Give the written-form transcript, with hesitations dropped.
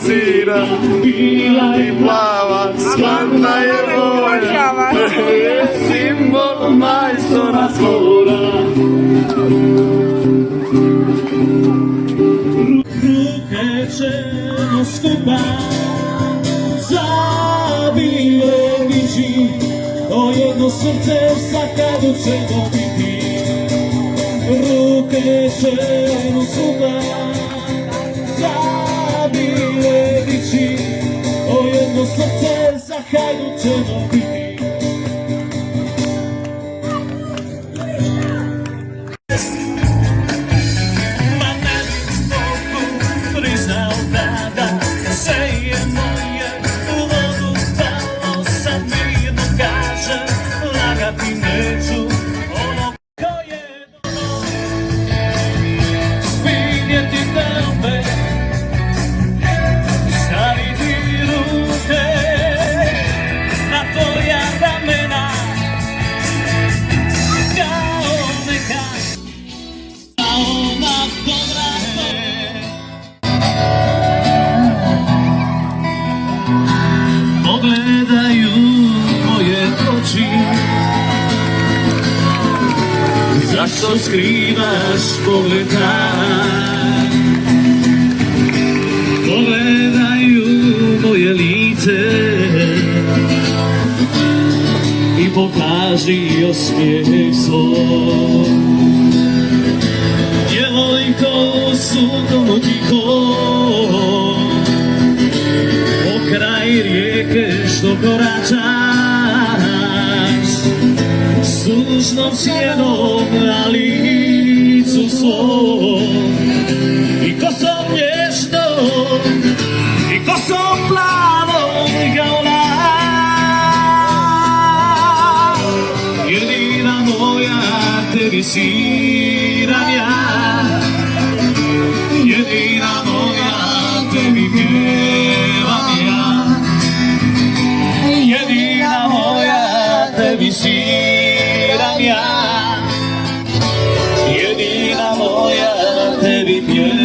sira, bila i plava, smatna je boja, je simbol majstora slora. Ruke ćemo skupa zabile vići, o jedno srce svakadu ćemo biti. Ruke ćemo skupa zabile vići, o jedno srce za Hajduk ćemo biti. Ma ne bih Bogu priznao tada, sve je moje u vodu palo, sad mirno kažem, lagati neću. Zašto skrivaš pogled taj? Pogledaju moje lice i pokaži osmijeh svoj. Djevojko sudom tiho, pokraj rijeke što koračaš, sužnom sjenom na licu svom, i kosom nježnom, i kosom plavom kao lav. Jedina moja tebi sviram ja, jedina moja tebi pjevam ja, jedina moja tebi sviram ja, jedina moja tebi pjevam.